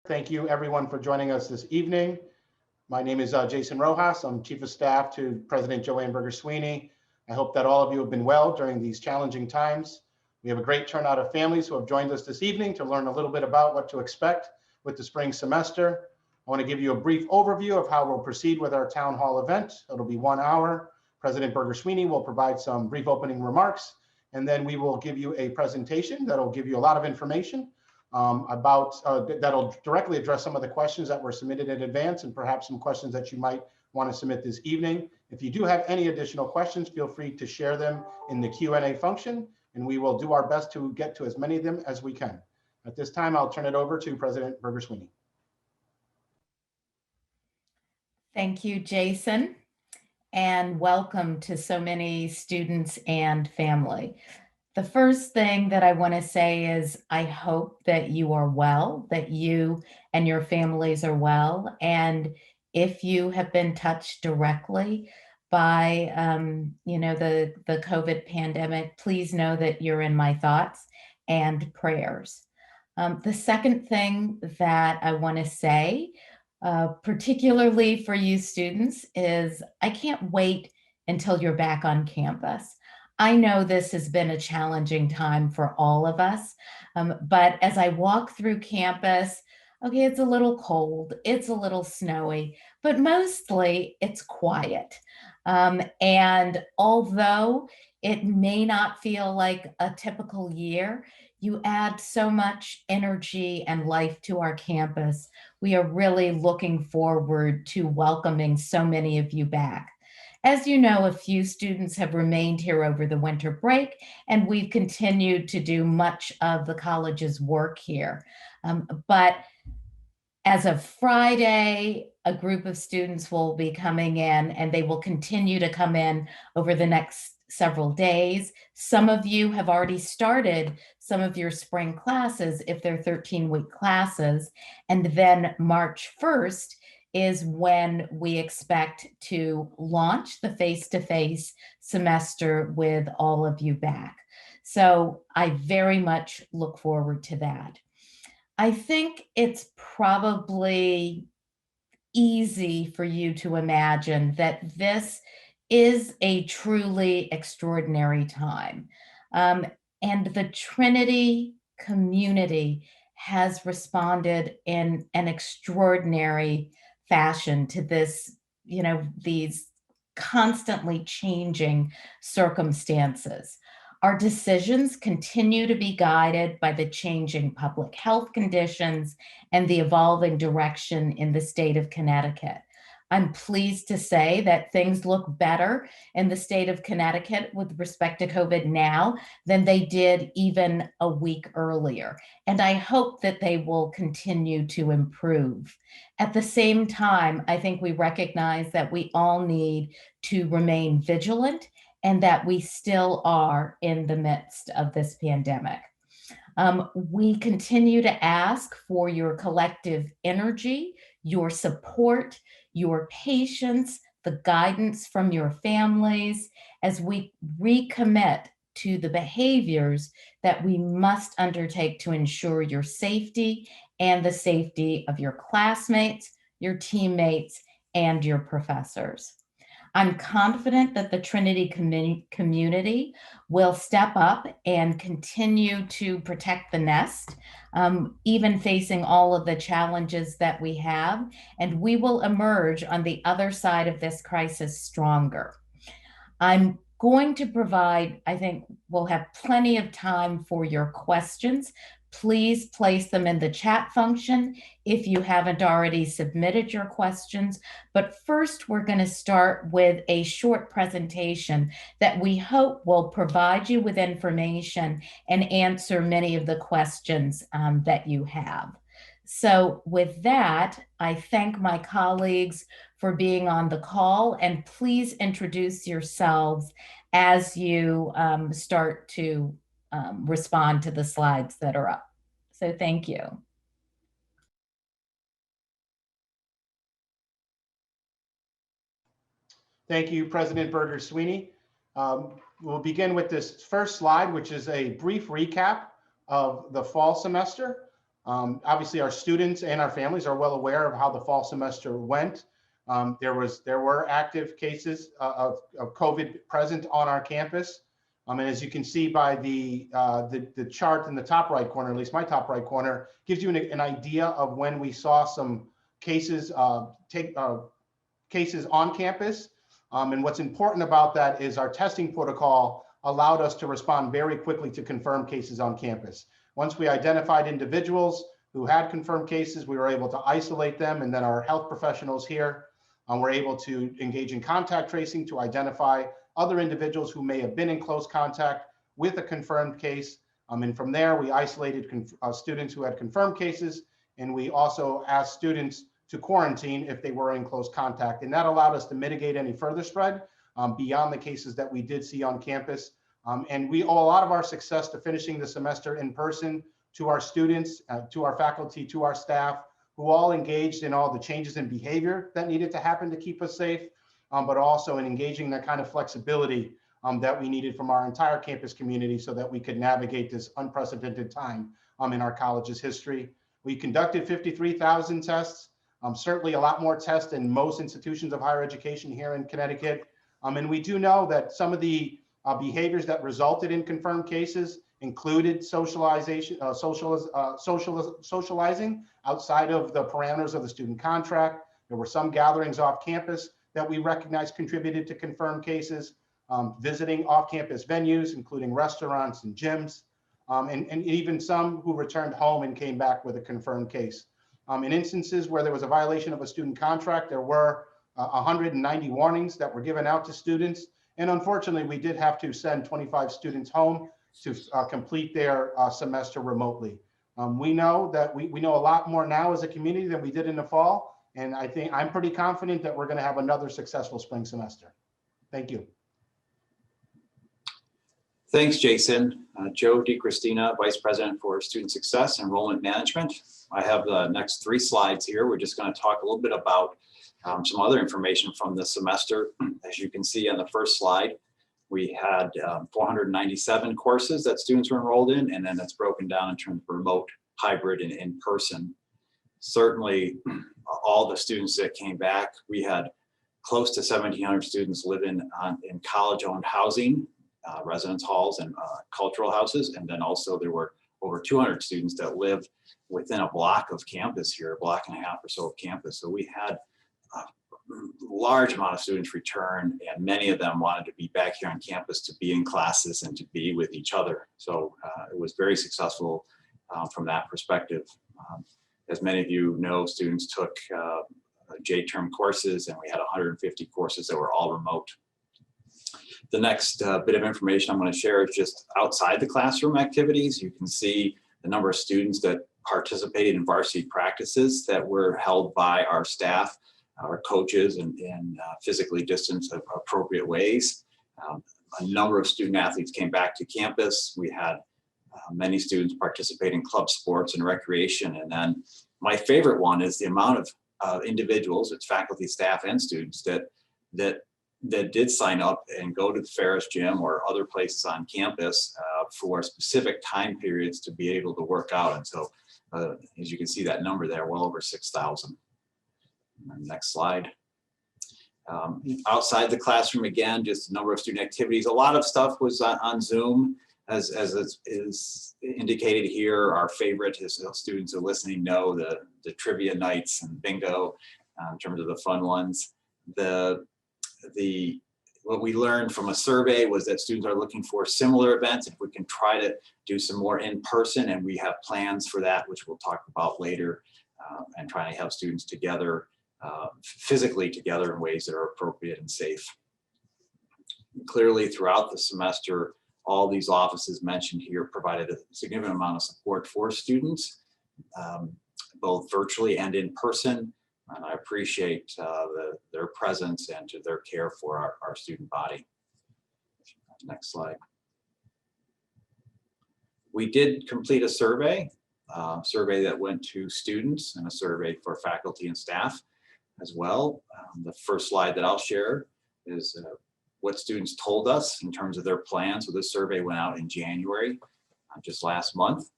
Thank you everyone for joining us this evening. My name is Jason Rojas. I'm Chief of Staff to President Joanne Berger-Sweeney. I hope that all of you have been well during these challenging times. We have a great turnout of families who have joined us this evening to learn a little bit about what to expect with the spring semester. I want to give you a brief overview of how we'll proceed with our town hall event. It'll be 1 hour. President Berger-Sweeney will provide some brief opening remarks, and then we will give you a presentation that'll give you a lot of information that'll directly address some of the questions that were submitted in advance and perhaps some questions that you might want to submit this evening. If you do have any additional questions, feel free to share them in the Q&A function, and we will do our best to get to as many of them as we can. At this time, I'll turn it over to President Berger-Sweeney. Thank you, Jason, and welcome to so many students and family. The first thing that I want to say is I hope that you are well, that you and your families are well. And if you have been touched directly by, the COVID pandemic, please know that you're in my thoughts and prayers. The second thing that I want to say, particularly for you students, is I can't wait until you're back on campus. I know this has been a challenging time for all of us, but as I walk through campus, okay, it's a little cold, it's a little snowy, but mostly it's quiet. And although it may not feel like a typical year, you add so much energy and life to our campus. We are really looking forward to welcoming so many of you back. As you know, a few students have remained here over the winter break, and we've continued to do much of the college's work here. But as of Friday, a group of students will be coming in, and they will continue to come in over the next several days. Some of you have already started some of your spring classes if they're 13-week classes, and then March 1st is when we expect to launch the face-to-face semester with all of you back. So I very much look forward to that. I think it's probably easy for you to imagine that this is a truly extraordinary time. And the Trinity community has responded in an extraordinary fashion to this, these constantly changing circumstances. Our decisions continue to be guided by the changing public health conditions and the evolving direction in the state of Connecticut. I'm pleased to say that things look better in the state of Connecticut with respect to COVID now than they did even a week earlier. And I hope that they will continue to improve. At the same time, I think we recognize that we all need to remain vigilant and that we still are in the midst of this pandemic. We continue to ask for your collective energy, your support, your patience, the guidance from your families as we recommit to the behaviors that we must undertake to ensure your safety and the safety of your classmates, your teammates, and your professors. I'm confident that the Trinity community will step up and continue to protect the nest, even facing all of the challenges that we have, and we will emerge on the other side of this crisis stronger. I'm going to provide, I think we'll have plenty of time for your questions. Please place them in the chat function if you haven't already submitted your questions. But first, we're going to start with a short presentation that we hope will provide you with information and answer many of the questions that you have. So with that, I thank my colleagues for being on the call, and please introduce yourselves as you start to respond to the slides that are up. So thank you. Thank you, President Berger-Sweeney. We'll begin with this first slide, which is a brief recap of the fall semester. Obviously, our students and our families are well aware of how the fall semester went. There were active cases of COVID present on our campus. And as you can see by the chart in the top right corner, at least my top right corner, gives you an idea of when we saw some cases cases on campus. And what's important about that is our testing protocol allowed us to respond very quickly to confirmed cases on campus. Once we identified individuals who had confirmed cases, we were able to isolate them, and then our health professionals here were able to engage in contact tracing to identify other individuals who may have been in close contact with a confirmed case. And from there, we isolated students who had confirmed cases, and we also asked students to quarantine if they were in close contact. And that allowed us to mitigate any further spread beyond the cases that we did see on campus. And we owe a lot of our success to finishing the semester in person to our students, to our faculty, to our staff, who all engaged in all the changes in behavior that needed to happen to keep us safe, but also in engaging that kind of flexibility that we needed from our entire campus community so that we could navigate this unprecedented time in our college's history. We conducted 53,000 tests, certainly a lot more tests than most institutions of higher education here in Connecticut. And we do know that some of the behaviors that resulted in confirmed cases included socializing outside of the parameters of the student contract. There were some gatherings off campus that we recognized contributed to confirmed cases, visiting off-campus venues, including restaurants and gyms, and even some who returned home and came back with a confirmed case. In instances where there was a violation of a student contract, there were 190 warnings that were given out to students. And unfortunately, we did have to send 25 students home to complete their semester remotely. We know that we know a lot more now as a community than we did in the fall. And I think I'm pretty confident that we're going to have another successful spring semester. Thank you. Thanks, Jason. Joe DiCristina, Vice President for Student Success and Enrollment Management. I have the next 3 slides here. We're just going to talk a little bit about some other information from the semester. As you can see on the first slide, we had 497 courses that students were enrolled in, and then it's broken down in terms of remote, hybrid, and in-person. Certainly, all the students that came back, we had close to 1,700 students living in college-owned housing, residence halls and cultural houses. And then also there were over 200 students that live within a block of campus here, a block and a half or so of campus. So we had a large amount of students return, and many of them wanted to be back here on campus to be in classes and to be with each other. So it was very successful from that perspective. As many of you know, students took J-term courses, and we had 150 courses that were all remote. The next bit of information I'm going to share is just outside the classroom activities. You can see the number of students that participated in varsity practices that were held by our staff, our coaches, in physically distanced appropriate ways. A number of student athletes came back to campus. We had many students participate in club sports and recreation. And then my favorite one is the amount of individuals, it's faculty, staff, and students that did sign up and go to the Ferris gym or other places on campus for specific time periods to be able to work out. And so as you can see that number there, well over 6,000. Next slide. Outside the classroom, again, just a number of student activities. A lot of stuff was on Zoom, as is indicated here. Our favorite, as students are listening know, the trivia nights and bingo in terms of the fun ones. What we learned from a survey was that students are looking for similar events. If we can try to do some more in person, and we have plans for that, which we'll talk about later, and trying to have students together, physically together in ways that are appropriate and safe. Clearly, throughout the semester, all these offices mentioned here provided a significant amount of support for students, both virtually and in person. And I appreciate their presence and to their care for our student body. Next slide. We did complete a survey that went to students and a survey for faculty and staff as well. The first slide that I'll share is what students told us in terms of their plans. So this survey went out in January, just last month.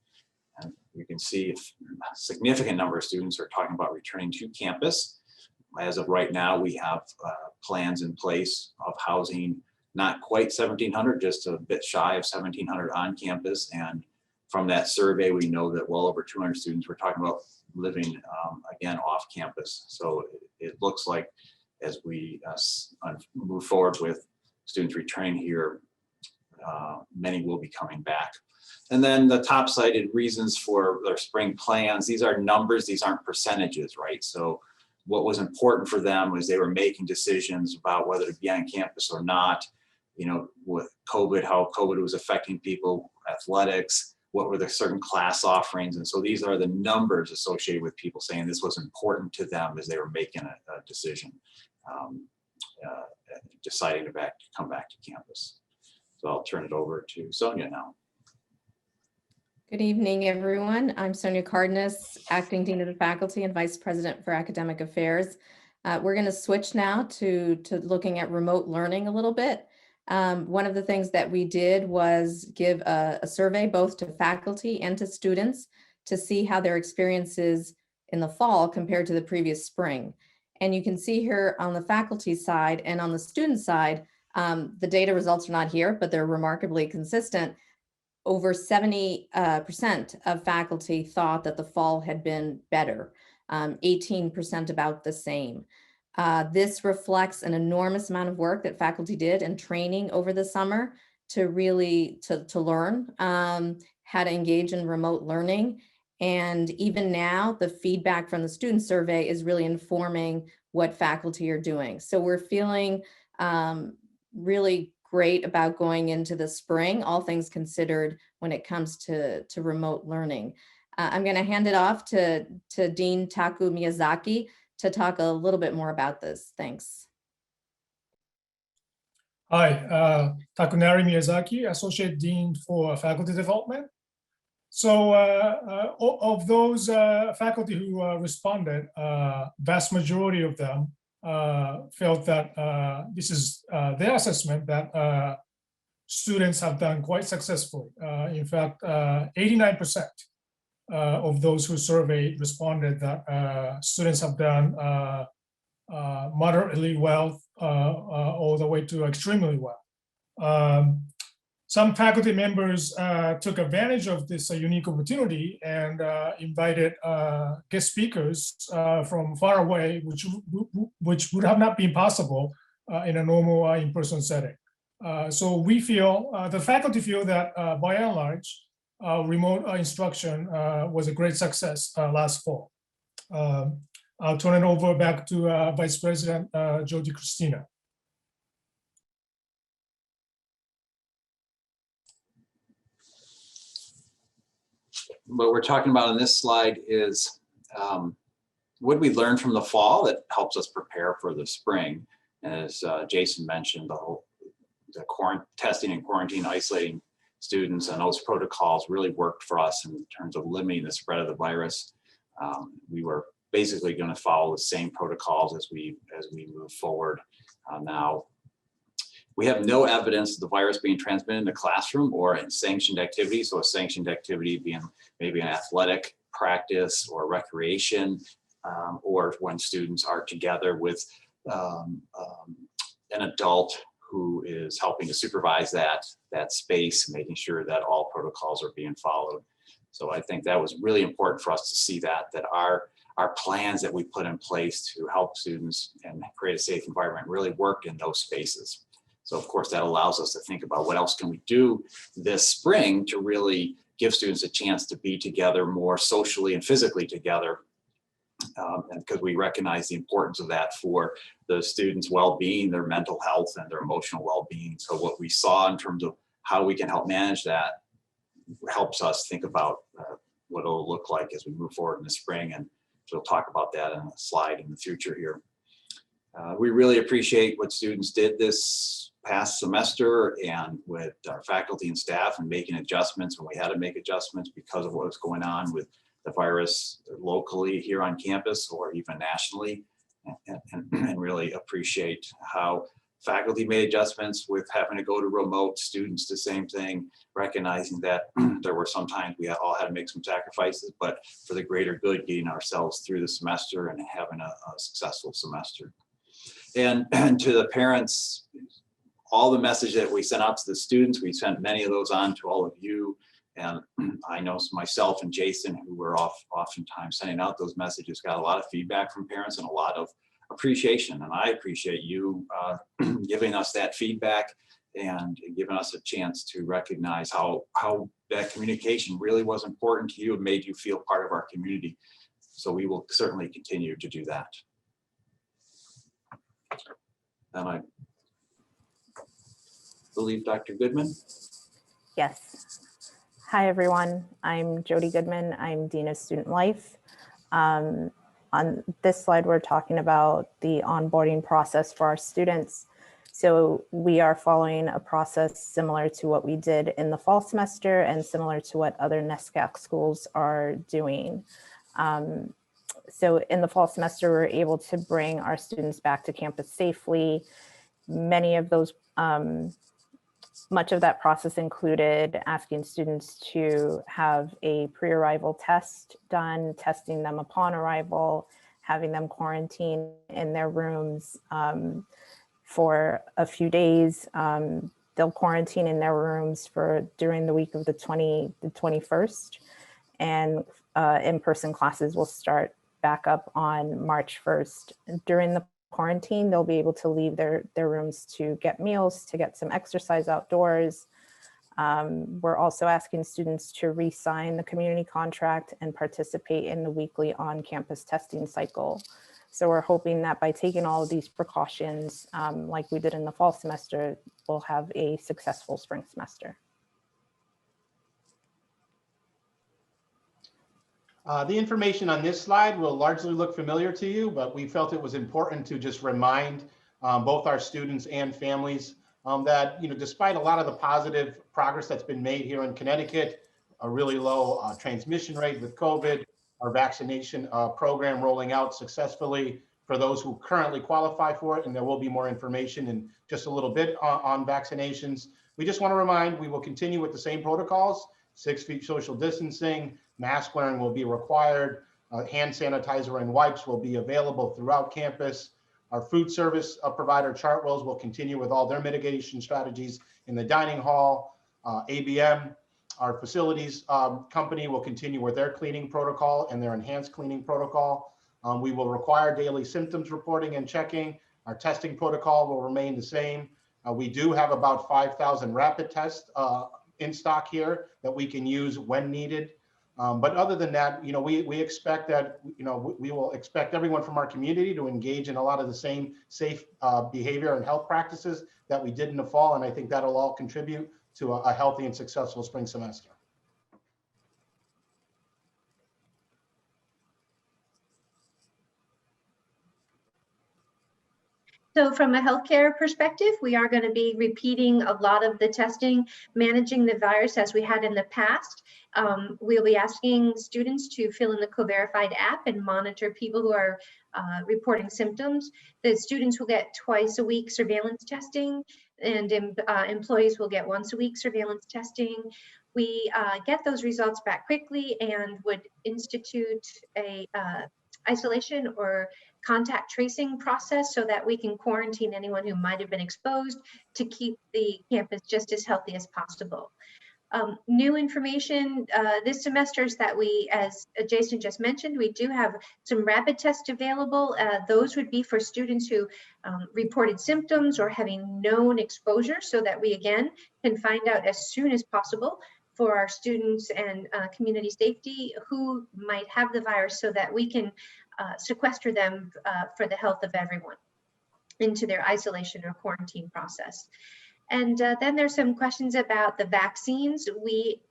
And you can see a significant number of students are talking about returning to campus. As of right now, we have plans in place of housing not quite 1,700, just a bit shy of 1,700 on campus. And from that survey, we know that well over 200 students were talking about living again off campus. So it looks like as we move forward with students returning here, many will be coming back. And then the top cited reasons for their spring plans, these are numbers, these aren't percentages, right? So what was important for them was they were making decisions about whether to be on campus or not, you know, with COVID, how COVID was affecting people, athletics, what were the certain class offerings. And so these are the numbers associated with people saying this was important to them as they were making a decision, deciding to come back to campus. So I'll turn it over to Sonia now. Good evening, everyone. I'm Sonia Cardenas, Acting Dean of the Faculty and Vice President for Academic Affairs. We're going to switch now to looking at remote learning a little bit. One of the things that we did was give a survey both to faculty and to students to see how their experiences in the fall compared to the previous spring. And you can see here on the faculty side and on the student side, the data results are not here, but they're remarkably consistent. Over 70% of faculty thought that the fall had been better, 18% about the same. This reflects an enormous amount of work that faculty did and training over the summer to really to learn how to engage in remote learning. And even now, the feedback from the student survey is really informing what faculty are doing. So we're feeling really great about going into the spring, all things considered, when it comes to remote learning. I'm going to hand it off to Dean Taku Miyazaki to talk a little bit more about this. Thanks. Hi, Takunari Miyazaki, Associate Dean for Faculty Development. So of those faculty who responded, vast majority of them felt that this is their assessment that students have done quite successfully. In fact, 89% of those who surveyed responded that students have done moderately well all the way to extremely well. Some faculty members took advantage of this unique opportunity and invited guest speakers from far away, which would have not been possible in a normal in-person setting. So we feel, the faculty feel that by and large, remote instruction was a great success last fall. I'll turn it over back to Vice President Joe DiCristina. What we're talking about in this slide is what we learned from the fall that helps us prepare for the spring. And as Jason mentioned, the testing and quarantine, isolating students, and those protocols really worked for us in terms of limiting the spread of the virus. We were basically going to follow the same protocols as we move forward now. We have no evidence of the virus being transmitted in the classroom or in sanctioned activity. So a sanctioned activity being maybe an athletic practice or recreation, or when students are together with an adult who is helping to supervise that space, making sure that all protocols are being followed. So I think that was really important for us to see that our plans that we put in place to help students and create a safe environment really work in those spaces. So of course that allows us to think about what else can we do this spring to really give students a chance to be together more socially and physically together. And because we recognize the importance of that for the students' well-being, their mental health, and their emotional well-being. So what we saw in terms of how we can help manage that helps us think about what it'll look like as we move forward in the spring. And we'll talk about that in a slide in the future here. We really appreciate what students did this past semester and with our faculty and staff and making adjustments when we had to make adjustments because of what was going on with the virus locally here on campus or even nationally, and really appreciate how Faculty made adjustments with having to go to remote, students the same thing, recognizing that there were some times we all had to make some sacrifices, but for the greater good, getting ourselves through the semester and having a successful semester. And to the parents, all the message that we sent out to the students, we sent many of those on to all of you. And I know myself and Jason, who were oftentimes sending out those messages, got a lot of feedback from parents and a lot of appreciation. And I appreciate you giving us that feedback and giving us a chance to recognize how that communication really was important to you and made you feel part of our community. So we will certainly continue to do that. And I believe Dr. Goodman. Yes. Hi, everyone. I'm Jody Goodman. I'm Dean of Student Life. On this slide, we're talking about the onboarding process for our students. So we are following a process similar to what we did in the fall semester and similar to what other NESCAC schools are doing. So in the fall semester, we're able to bring our students back to campus safely. Many of those, much of that process included asking students to have a pre-arrival test done, testing them upon arrival, having them quarantine in their rooms for a few days. They'll quarantine in their rooms during the week of the 21st, and in-person classes will start back up on March 1st. During the quarantine, they'll be able to leave their rooms to get meals, to get some exercise outdoors. We're also asking students to re-sign the community contract and participate in the weekly on-campus testing cycle. So we're hoping that by taking all of these precautions, like we did in the fall semester, we'll have a successful spring semester. The information on this slide will largely look familiar to you, but we felt it was important to just remind both our students and families that, despite a lot of the positive progress that's been made here in Connecticut, a really low transmission rate with COVID, our vaccination program rolling out successfully for those who currently qualify for it, and there will be more information in just a little bit on vaccinations. We just want to remind, we will continue with the same protocols, 6 feet social distancing, mask wearing will be required, hand sanitizer and wipes will be available throughout campus. Our food service provider, Chartwells, will continue with all their mitigation strategies in the dining hall. ABM, our facilities company, will continue with their cleaning protocol and their enhanced cleaning protocol. We will require daily symptoms reporting and checking. Our testing protocol will remain the same. We do have about 5,000 rapid tests in stock here that we can use when needed. But other than that, we expect that, we will expect everyone from our community to engage in a lot of the same safe behavior and health practices that we did in the fall. And I think that'll all contribute to a healthy and successful spring semester. So from a healthcare perspective, we are going to be repeating a lot of the testing, managing the virus as we had in the past. We'll be asking students to fill in the Co-Verified app and monitor people who are reporting symptoms. The students will get twice a week surveillance testing, and employees will get once a week surveillance testing. We get those results back quickly and would institute a isolation or contact tracing process so that we can quarantine anyone who might have been exposed to keep the campus just as healthy as possible. New information this semester is that we, as Jason just mentioned, we do have some rapid tests available. Those would be for students who reported symptoms or having known exposure, so that we again can find out as soon as possible for our students and community safety who might have the virus, so that we can sequester them for the health of everyone into their isolation or quarantine process. And then there's some questions about the vaccines. We,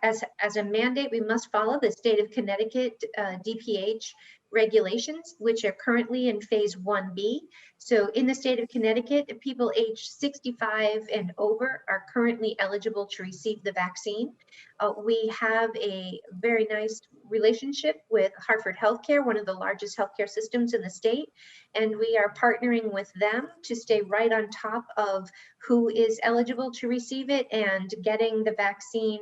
as a mandate, we must follow the state of Connecticut DPH regulations, which are currently in phase 1B. So in the state of Connecticut, people aged 65 and over are currently eligible to receive the vaccine. We have a very nice relationship with Hartford Healthcare, one of the largest healthcare systems in the state, and we are partnering with them to stay right on top of who is eligible to receive it and getting the vaccine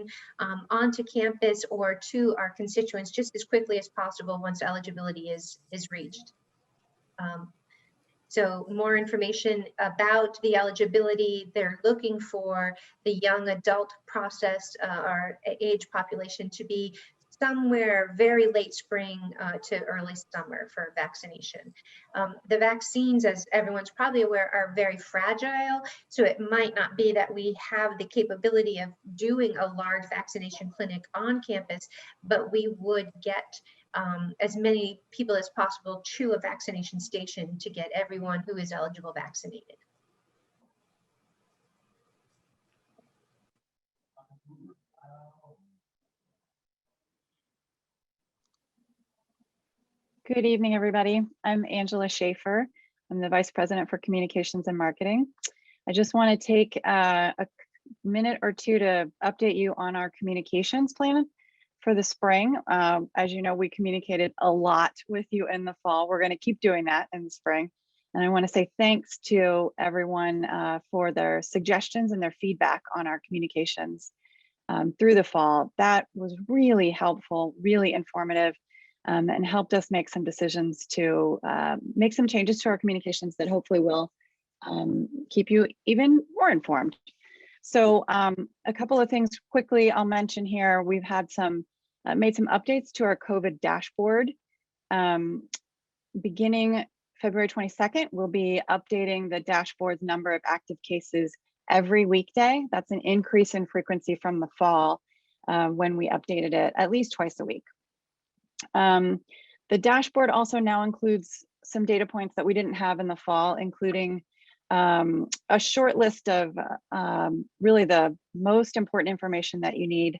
onto campus or to our constituents just as quickly as possible once eligibility is reached. So more information about the eligibility, they're looking for the young adult process or age population to be somewhere very late spring to early summer for vaccination. The vaccines, as everyone's probably aware, are very fragile. So it might not be that we have the capability of doing a large vaccination clinic on campus, but we would get as many people as possible to a vaccination station to get everyone who is eligible vaccinated. Good evening, everybody. I'm Angela Shafer. I'm the Vice President for Communications and Marketing. I just want to take a minute or two to update you on our communications plan for the spring. As you know, we communicated a lot with you in the fall. We're going to keep doing that in the spring. And I want to say thanks to everyone for their suggestions and their feedback on our communications through the fall. That was really helpful, really informative, and helped us make some decisions to make some changes to our communications that hopefully will keep you even more informed. So a couple of things quickly I'll mention here. We've had some made some updates to our COVID dashboard. Beginning February 22nd, we'll be updating the dashboard's number of active cases every weekday. That's an increase in frequency from the fall when we updated it at least twice a week. The dashboard also now includes some data points that we didn't have in the fall, including a short list of really the most important information that you need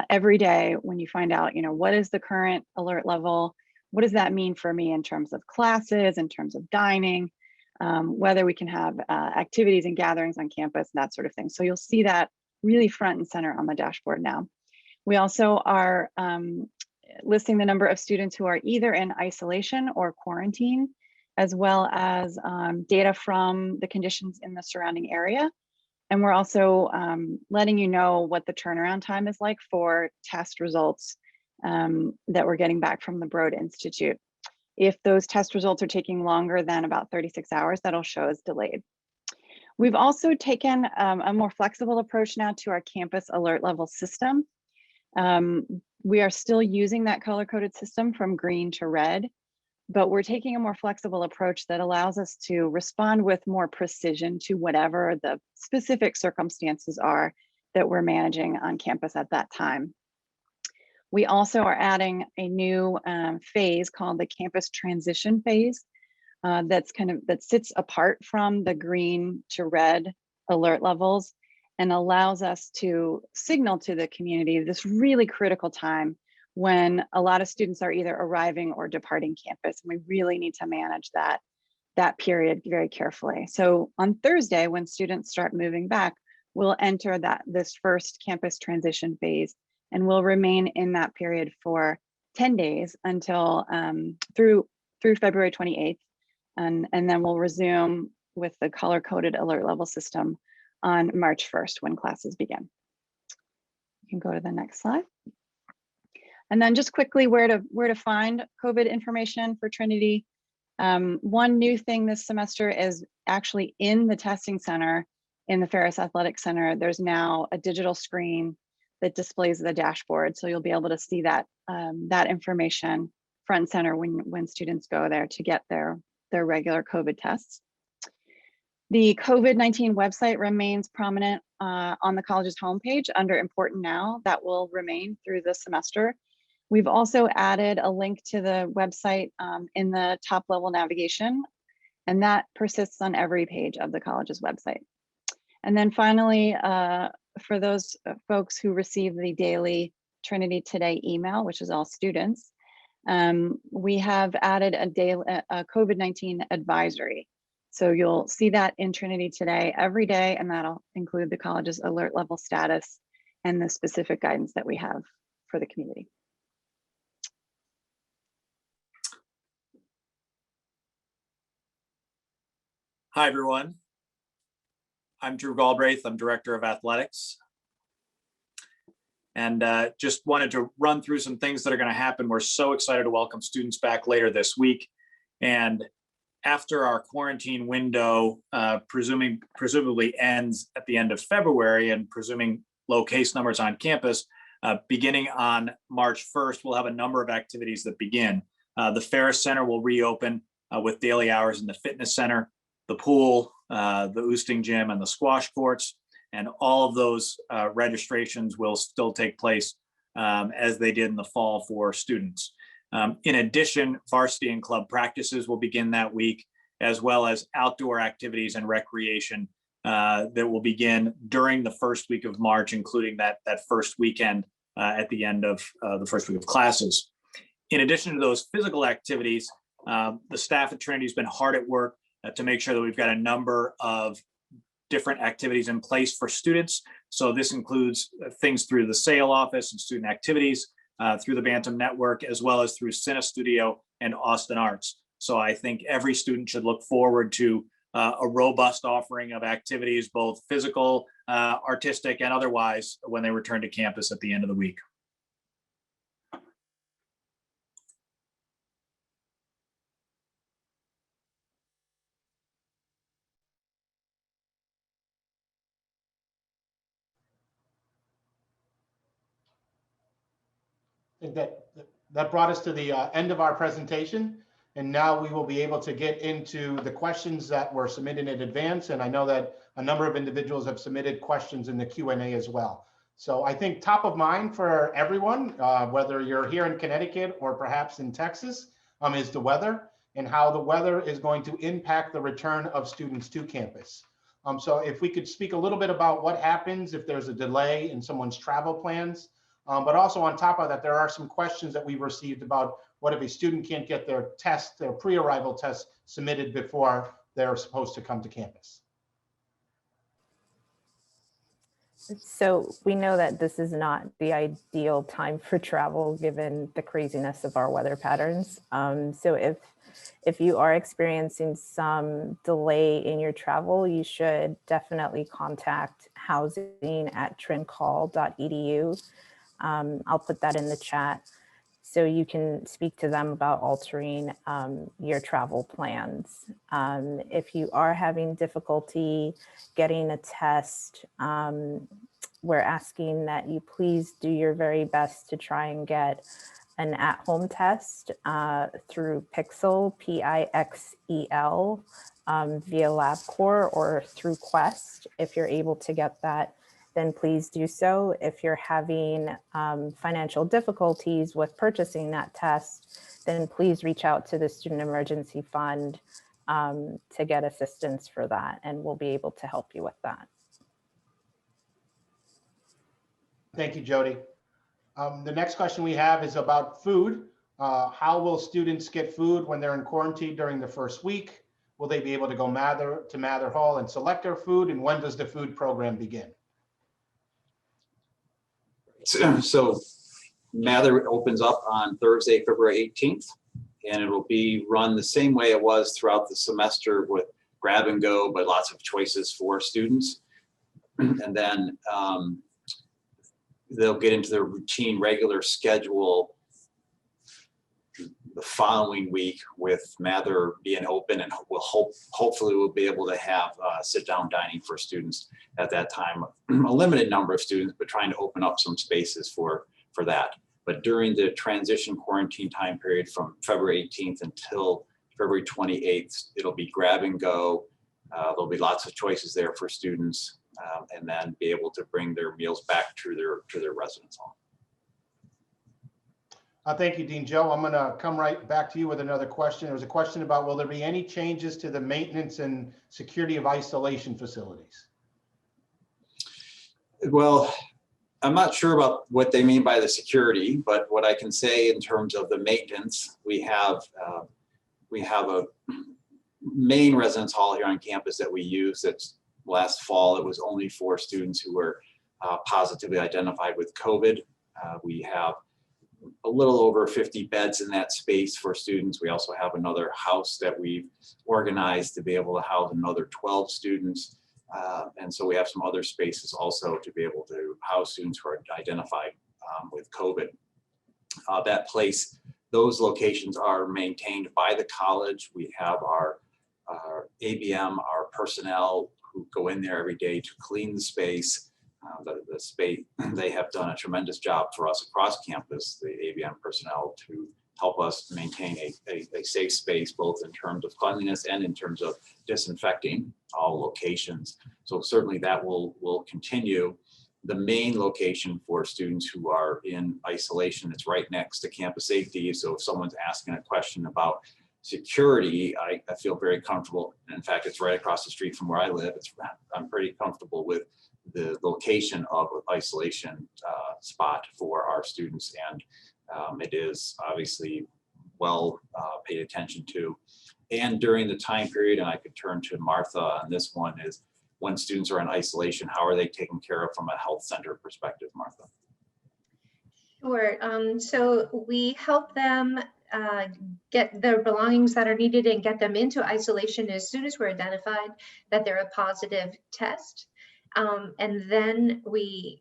every day when you find out, what is the current alert level? What does that mean for me in terms of classes, in terms of dining, whether we can have activities and gatherings on campus, that sort of thing. So you'll see that really front and center on the dashboard now. We also are listing the number of students who are either in isolation or quarantine, as well as data from the conditions in the surrounding area. And we're also letting you know what the turnaround time is like for test results that we're getting back from the Broad Institute. If those test results are taking longer than about 36 hours, that'll show as delayed. We've also taken a more flexible approach now to our campus alert level system. We are still using that color-coded system from green to red, but we're taking a more flexible approach that allows us to respond with more precision to whatever the specific circumstances are that we're managing on campus at that time. We also are adding a new phase called the campus transition phase that sits apart from the green to red alert levels and allows us to signal to the community this really critical time when a lot of students are either arriving or departing campus. We really need to manage that period very carefully. So on Thursday, when students start moving back, we'll enter this first campus transition phase, and we'll remain in that period for 10 days until through February 28th, and then we'll resume with the color-coded alert level system on March 1st when classes begin. You can go to the next slide. And then just quickly where to find COVID information for Trinity. One new thing this semester is actually in the testing center in the Ferris Athletic Center. There's now a digital screen that displays the dashboard. So you'll be able to see that information front and center when students go there to get their regular COVID tests. The COVID-19 website remains prominent on the college's homepage under Important Now. That will remain through the semester. We've also added a link to the website in the top level navigation, and that persists on every page of the college's website. And then finally, for those folks who receive the daily Trinity Today email, which is all students, We have added a COVID-19 advisory. So you'll see that in Trinity today every day, and that'll include the college's alert level status and the specific guidance that we have for the community. Hi, everyone. I'm Drew Galbraith. I'm Director of Athletics. And just wanted to run through some things that are going to happen. We're so excited to welcome students back later this week. And after our quarantine window, presumably ends at the end of February, and presuming low case numbers on campus, beginning on March 1st, we'll have a number of activities that begin. The Ferris Center will reopen with daily hours in the fitness center, the pool, the Oosting Gym, and the squash courts. And all of those registrations will still take place as they did in the fall for students. In addition, varsity and club practices will begin that week, as well as outdoor activities and recreation that will begin during the first week of March, including that first weekend at the end of the first week of classes. In addition to those physical activities, the staff at Trinity has been hard at work to make sure that we've got a number of different activities in place for students. So this includes things through the SAIL office and student activities, through the Bantam Network, as well as through Cine Studio and Austin Arts. So I think every student should look forward to a robust offering of activities, both physical, artistic, and otherwise, when they return to campus at the end of the week. I think that brought us to the end of our presentation. And now we will be able to get into the questions that were submitted in advance. And I know that a number of individuals have submitted questions in the Q&A as well. So I think top of mind for everyone, whether you're here in Connecticut or perhaps in Texas, is the weather and how the weather is going to impact the return of students to campus. So if we could speak a little bit about what happens if there's a delay in someone's travel plans. But also on top of that, there are some questions that we've received about what if a student can't get their test, their pre-arrival test submitted before they're supposed to come to campus. So we know that this is not the ideal time for travel given the craziness of our weather patterns. So if you are experiencing some delay in your travel, you should definitely contact housing@trincall.edu. I'll put that in the chat so you can speak to them about altering your travel plans. If you are having difficulty getting a test, we're asking that you please do your very best to try and get an at-home test through Pixel, P-I-X-E-L, via LabCorp or through Quest. If you're able to get that, then please do so. If you're having financial difficulties with purchasing that test, then please reach out to the Student Emergency Fund to get assistance for that, and we'll be able to help you with that. Thank you, Jody. The next question we have is about food. How will students get food when they're in quarantine during the first week? Will they be able to go to Mather Hall and select their food? And when does the food program begin? So Mather opens up on Thursday, February 18th, and it will be run the same way it was throughout the semester with grab and go, but lots of choices for students. And then they'll get into their routine, regular schedule the following week with Mather being open, and hopefully we'll be able to have sit-down dining for students at that time. A limited number of students, but trying to open up some spaces for that. But during the transition quarantine time period from February 18th until February 28th, it'll be grab and go. There'll be lots of choices there for students, and then be able to bring their meals back to their residence home. Thank you, Dean Joe. I'm going to come right back to you with another question. There was a question about, will there be any changes to the maintenance and security of isolation facilities? Well, I'm not sure about what they mean by the security, but what I can say in terms of the maintenance, we have a main residence hall here on campus that we use. That's last fall, it was only for students who were positively identified with COVID. We have a little over 50 beds in that space for students. We also have another house that we've organized to be able to house another 12 students. And so we have some other spaces also to be able to house students who are identified with COVID. That place, those locations are maintained by the college. We have our ABM, our personnel who go in there every day to clean the space. The space, they have done a tremendous job for us across campus, the ABM personnel, to help us maintain a safe space, both in terms of cleanliness and in terms of disinfecting all locations. So certainly that will continue. The main location for students who are in isolation, it's right next to campus safety. So if someone's asking a question about security, I feel very comfortable. In fact, it's right across the street from where I live. I'm pretty comfortable with the location of isolation spot for our students, and it is obviously well paid attention to. And during the time period, and I could turn to Martha on this one, is when students are in isolation, how are they taken care of from a health center perspective, Martha? Sure. So we help them get their belongings that are needed and get them into isolation as soon as we're identified that they're a positive test. And then we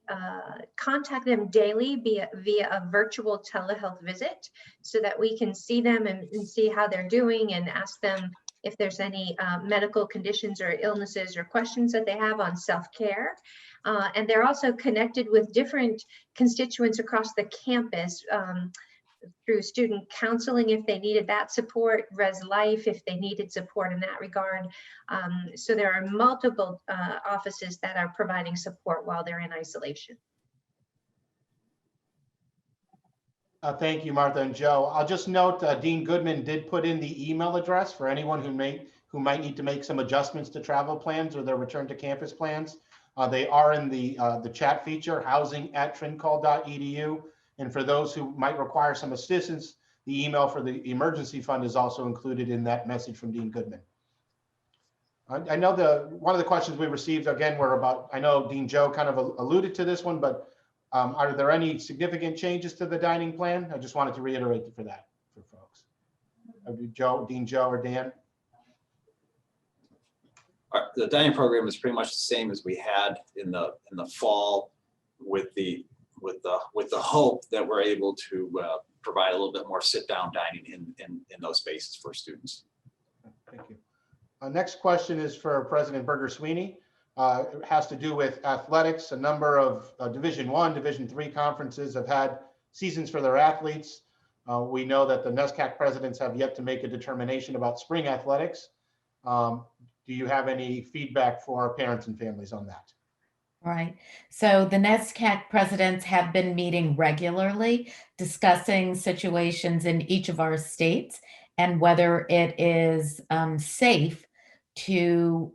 contact them daily via a virtual telehealth visit so that we can see them and see how they're doing and ask them if there's any medical conditions or illnesses or questions that they have on self-care. And they're also connected with different constituents across the campus through student counseling if they needed that support, Res Life if they needed support in that regard. So there are multiple offices that are providing support while they're in isolation. Thank you, Martha and Joe. I'll just note Dean Goodman did put in the email address for anyone who might need to make some adjustments to travel plans or their return to campus plans. They are in the chat feature, housing@trincol.edu. And for those who might require some assistance, the email for the emergency fund is also included in that message from Dean Goodman. I know one of the questions we received again were about, I know Dean Joe kind of alluded to this one, but are there any significant changes to the dining plan? I just wanted to reiterate for that for folks. Dean Joe or Dan? The dining program is pretty much the same as we had in the fall, with the hope that we're able to provide a little bit more sit-down dining in those spaces for students. Thank you. Next question is for President Berger-Sweeney. It has to do with athletics. A number of Division I, Division III conferences have had seasons for their athletes. We know that the NESCAC presidents have yet to make a determination about spring athletics. Do you have any feedback for our parents and families on that? Right. So the NESCAC presidents have been meeting regularly, discussing situations in each of our states and whether it is safe to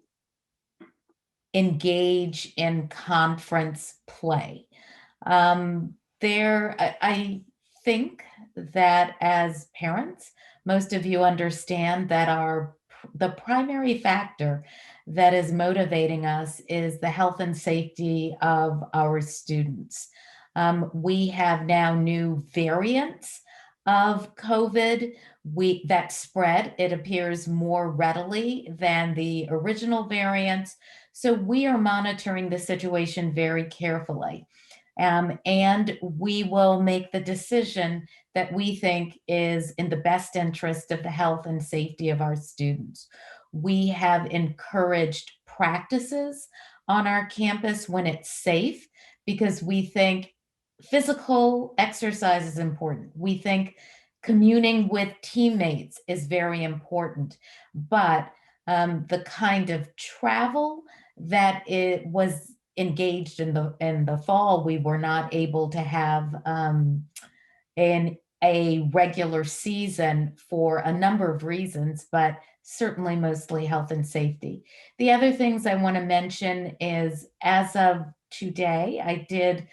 engage in conference play. I think that as parents, most of you understand that the primary factor that is motivating us is the health and safety of our students. We have now new variants of COVID that spread. It appears more readily than the original variants. So we are monitoring the situation very carefully. And we will make the decision that we think is in the best interest of the health and safety of our students. We have encouraged practices on our campus when it's safe because we think physical exercise is important. We think communing with teammates is very important, but the kind of travel that it was engaged in the fall, we were not able to have in a regular season for a number of reasons, but certainly mostly health and safety. The other things I want to mention is, as of today, I did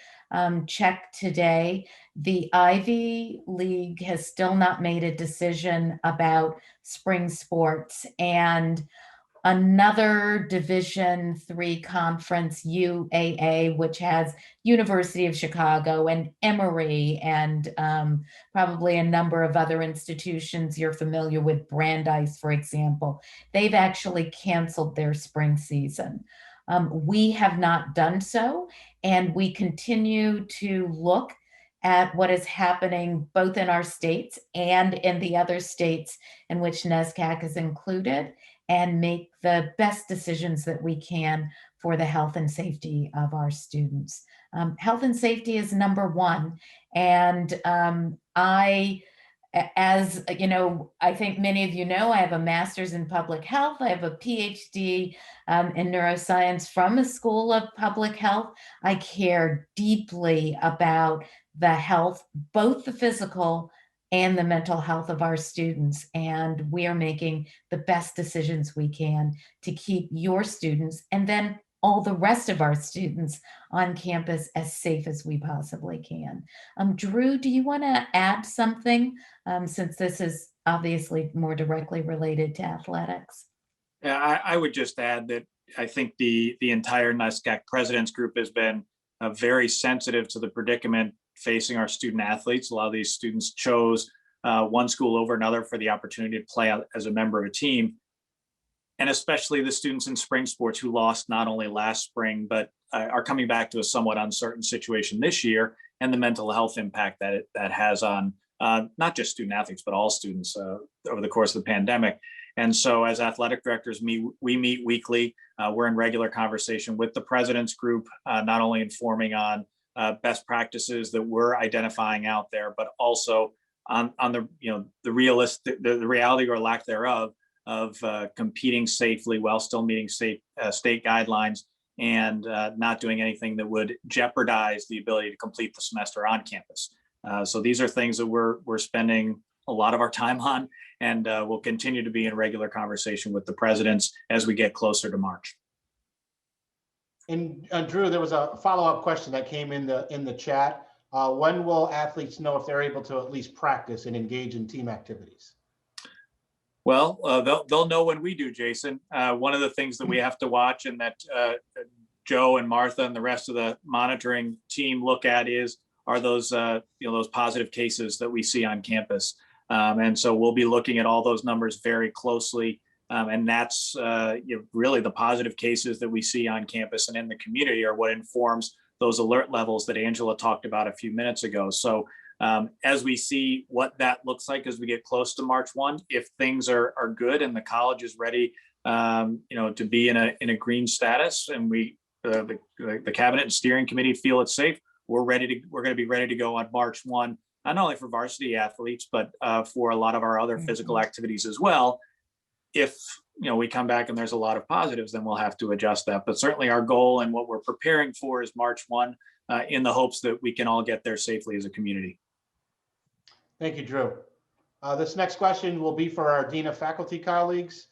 checked today. The Ivy League has still not made a decision about spring sports, and another Division III conference, U.A.A., which has University of Chicago and Emory and probably a number of other institutions you're familiar with, Brandeis, for example. They've actually canceled their spring season. We have not done so, and we continue to look at what is happening both in our states and in the other states in which NESCAC is included, and make the best decisions that we can for the health and safety of our students. Health and safety is number one. And as you know, I think many of you know, I have a master's in public health. I have a PhD in neuroscience from the School of Public Health. I care deeply about the health, both the physical and the mental health of our students. And we are making the best decisions we can to keep your students and then all the rest of our students on campus as safe as we possibly can. Drew, do you want to add something since this is obviously more directly related to athletics? Yeah, I would just add that I think the entire NESCAC President's Group has been very sensitive to the predicament facing our student athletes. A lot of these students chose one school over another for the opportunity to play as a member of a team. And especially the students in spring sports who lost not only last spring, but are coming back to a somewhat uncertain situation this year, and the mental health impact that has on not just student athletes, but all students over the course of the pandemic. And so as athletic directors, we meet weekly. We're in regular conversation with the President's Group, not only informing on best practices that we're identifying out there, but also on the the reality or lack thereof of competing safely while still meeting state guidelines, and not doing anything that would jeopardize the ability to complete the semester on campus. So these are things that we're spending a lot of our time on, and we'll continue to be in regular conversation with the presidents as we get closer to March. And Drew, there was a follow-up question that came in the chat. When will athletes know if they're able to at least practice and engage in team activities? Well, they'll know when we do, Jason. One of the things that we have to watch, and that Joe and Martha and the rest of the monitoring team look at, are those those positive cases that we see on campus. And so we'll be looking at all those numbers very closely. And that's really the positive cases that we see on campus and in the community are what informs those alert levels that Angela talked about a few minutes ago. So as we see what that looks like as we get close to March 1, if things are good and the college is ready, to be in a green status, and the cabinet and steering committee feel it's safe, we're going to be ready to go on March 1, not only for varsity athletes, but for a lot of our other physical activities as well. If we come back and there's a lot of positives, then we'll have to adjust that. But certainly our goal and what we're preparing for is March 1, in the hopes that we can all get there safely as a community. Thank you, Drew. This next question will be for our Dean of Faculty colleagues.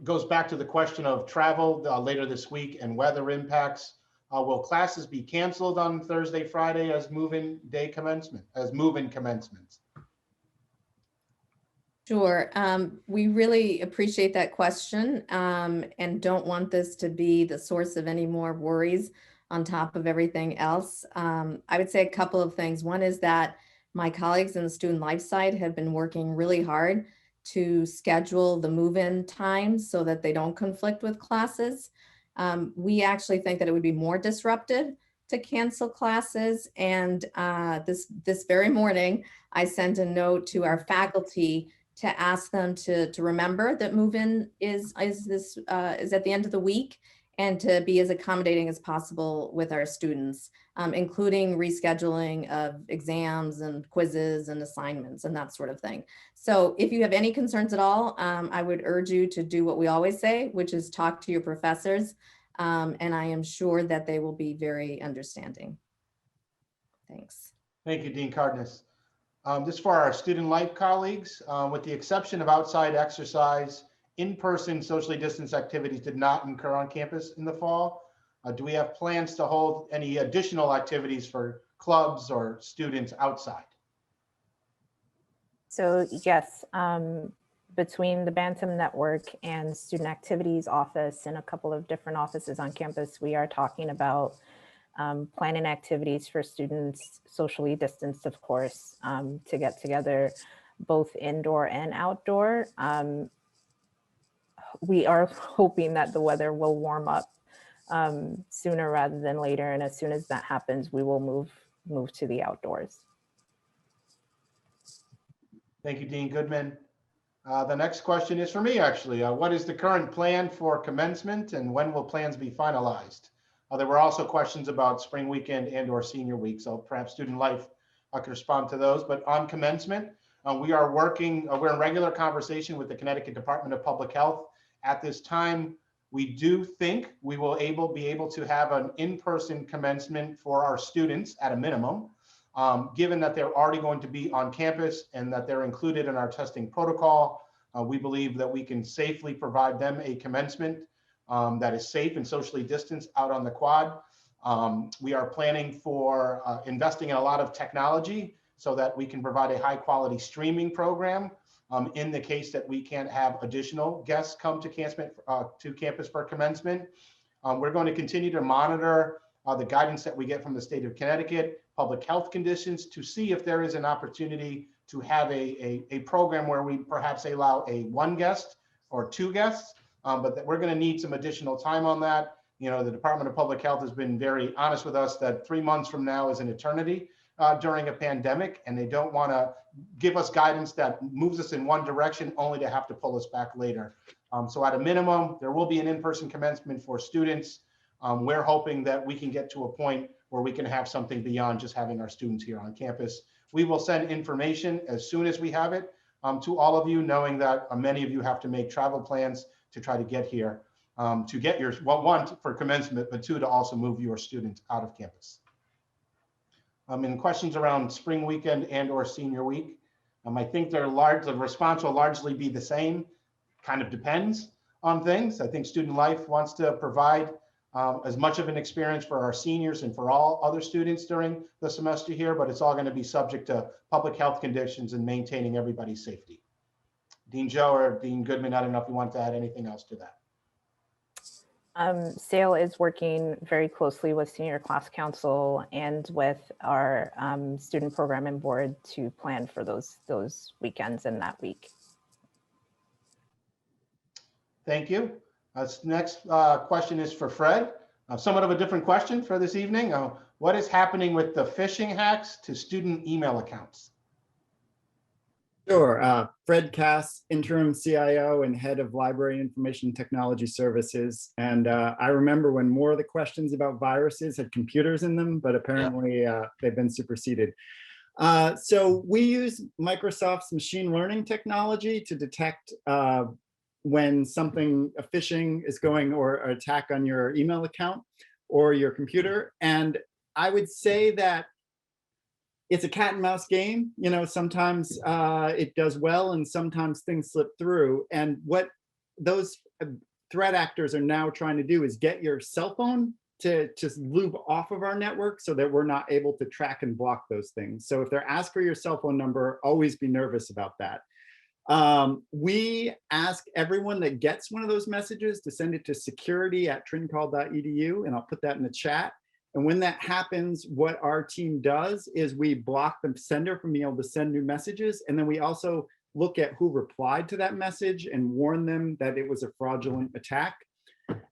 Goes back to the question of travel later this week and weather impacts. Will classes be canceled on Thursday, Friday as move-in commencements? Sure. We really appreciate that question, and don't want this to be the source of any more worries on top of everything else. I would say a couple of things. One is that my colleagues in the student life side have been working really hard to schedule the move-in times so that they don't conflict with classes. We actually think that it would be more disruptive to cancel classes. And this very morning, I sent a note to our faculty to ask them to remember that move-in is at the end of the week, and to be as accommodating as possible with our students, including rescheduling of exams and quizzes and assignments and that sort of thing. So if you have any concerns at all, I would urge you to do what we always say, which is talk to your professors. And I am sure that they will be very understanding. Thanks. Thank you, Dean Cardenas. This for our student life colleagues, with the exception of outside exercise, in-person socially distanced activities did not occur on campus in the fall. Do we have plans to hold any additional activities for clubs or students outside? So yes, between the Bantam Network and Student Activities Office and a couple of different offices on campus, we are talking about planning activities for students, socially distanced, of course, to get together both indoor and outdoor. We are hoping that the weather will warm up sooner rather than later. And as soon as that happens, we will move to the outdoors. Thank you, Dean Goodman. The next question is for me, actually. What is the current plan for commencement and when will plans be finalized? There were also questions about spring weekend and or senior week, so perhaps Student Life could respond to those. But on commencement, we are working, we're in regular conversation with the Connecticut Department of Public Health. At this time, we do think we will be able to have an in-person commencement for our students at a minimum, given that they're already going to be on campus and that they're included in our testing protocol. We believe that we can safely provide them a commencement that is safe and socially distanced out on the quad. We are planning for investing in a lot of technology so that we can provide a high quality streaming program in the case that we can't have additional guests come to campus for commencement. We're going to continue to monitor the guidance that we get from the state of Connecticut, public health conditions, to see if there is an opportunity to have a program where we perhaps allow one guest or two guests, but that we're going to need some additional time on that. You know, the Department of Public Health has been very honest with us that 3 months from now is an eternity during a pandemic, and they don't want to give us guidance that moves us in one direction only to have to pull us back later. So at a minimum, there will be an in-person commencement for students. We're hoping that we can get to a point where we can have something beyond just having our students here on campus. We will send information as soon as we have it to all of you, knowing that many of you have to make travel plans to try to get here, to get your, well, one, for commencement, but two, to also move your students out of campus. And questions around spring weekend and or senior week. I think the response will largely be the same. Kind of depends on things. I think Student Life wants to provide as much of an experience for our seniors and for all other students during the semester here, but it's all going to be subject to public health conditions and maintaining everybody's safety. Dean Joe or Dean Goodman, I don't know if you want to add anything else to that. SAIL is working very closely with Senior Class Council and with our student programming board to plan for those weekends and that week. Thank you. Next question is for Fred. Somewhat of a different question for this evening. What is happening with the phishing hacks to student email accounts? Sure. Fred Cass, interim CIO and head of Library Information Technology Services. And I remember when more of the questions about viruses had computers in them, but apparently they've been superseded. So we use Microsoft's machine learning technology to detect when a phishing is going or an attack on your email account or your computer. And I would say that it's a cat and mouse game. You know, sometimes it does well and sometimes things slip through. And what those threat actors are now trying to do is get your cell phone to just move off of our network so that we're not able to track and block those things. So if they're asked for your cell phone number, always be nervous about that. We ask everyone that gets one of those messages to send it to security@trincall.edu, and I'll put that in the chat. And when that happens, what our team does is we block the sender from being able to send new messages. And then we also look at who replied to that message and warn them that it was a fraudulent attack.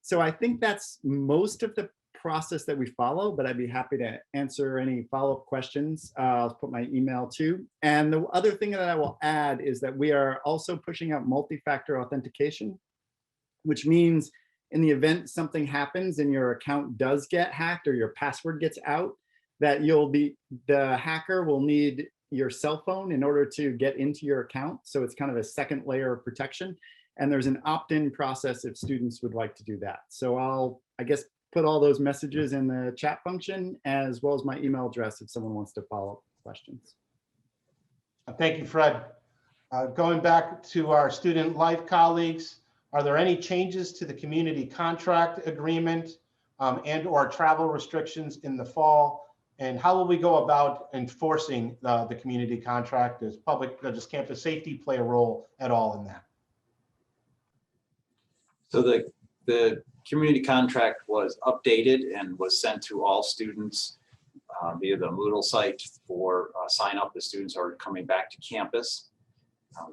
So I think that's most of the process that we follow, but I'd be happy to answer any follow-up questions. I'll put my email too. And the other thing that I will add is that we are also pushing out multi-factor authentication, which means in the event something happens and your account does get hacked or your password gets out, that the hacker will need your cell phone in order to get into your account. So it's kind of a second layer of protection. And there's an opt-in process if students would like to do that. So I'll, I guess, put all those messages in the chat function as well as my email address if someone wants to follow up questions. Thank you, Fred. Going back to our Student Life colleagues, are there any changes to the community contract agreement and or travel restrictions in the fall? And how will we go about enforcing the community contract? Does campus safety play a role at all in that? So the community contract was updated and was sent to all students via the Moodle site for sign up as students are coming back to campus.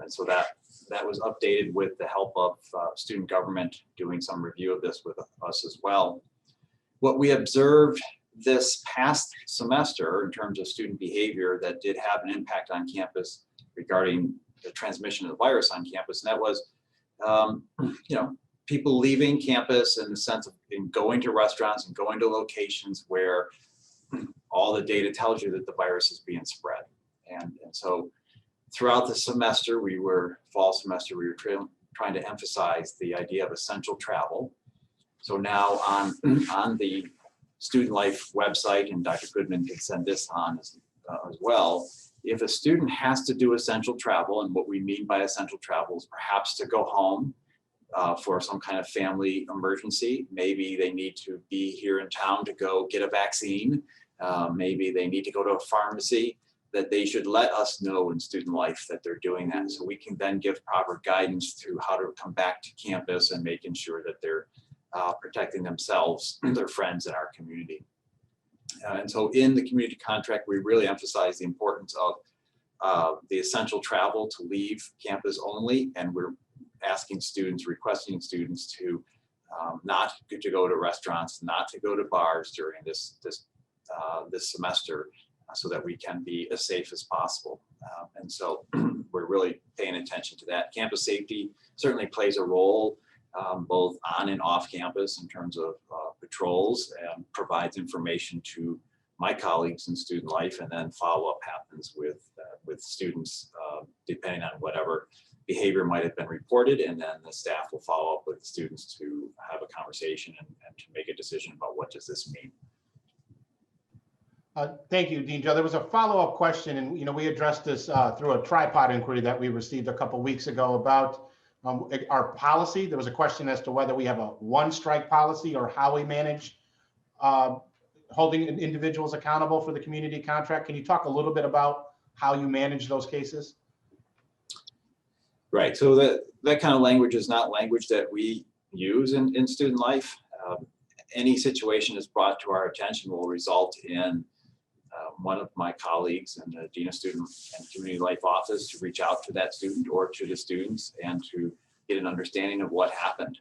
And so that was updated with the help of student government doing some review of this with us as well. What we observed this past semester in terms of student behavior that did have an impact on campus regarding the transmission of the virus on campus, and that was people leaving campus in the sense of going to restaurants and going to locations where all the data tells you that the virus is being spread. And so throughout the semester, fall semester, we were trying to emphasize the idea of essential travel. So now on the Student Life website, and Dr. Goodman can send this on as well, if a student has to do essential travel, and what we mean by essential travel is perhaps to go home for some kind of family emergency. Maybe they need to be here in town to go get a vaccine. Maybe they need to go to a pharmacy, that they should let us know in Student Life that they're doing that. So we can then give proper guidance to how to come back to campus and making sure that they're protecting themselves and their friends in our community. And so in the community contract, we really emphasize the importance of the essential travel to leave campus only. And we're requesting students to not to go to restaurants, not to go to bars during this semester, so that we can be as safe as possible. And so we're really paying attention to that. Campus safety certainly plays a role both on and off campus in terms of patrols, and provides information to my colleagues in Student Life, and then follow-up happens with students depending on whatever behavior might have been reported, and then the staff will follow up with students to have a conversation and to make a decision about what does this mean. Thank you, Dean Joe. There was a follow-up question, and we addressed this through a tripod inquiry that we received a couple weeks ago about our policy. There was a question as to whether we have a one-strike policy or how we manage holding individuals accountable for the community contract. Can you talk a little bit about how you manage those cases? Right. So that kind of language is not language that we use in Student Life. Any situation that's brought to our attention will result in one of my colleagues in the Dean of Student and Community Life office to reach out to that student or to the students and to get an understanding of what happened.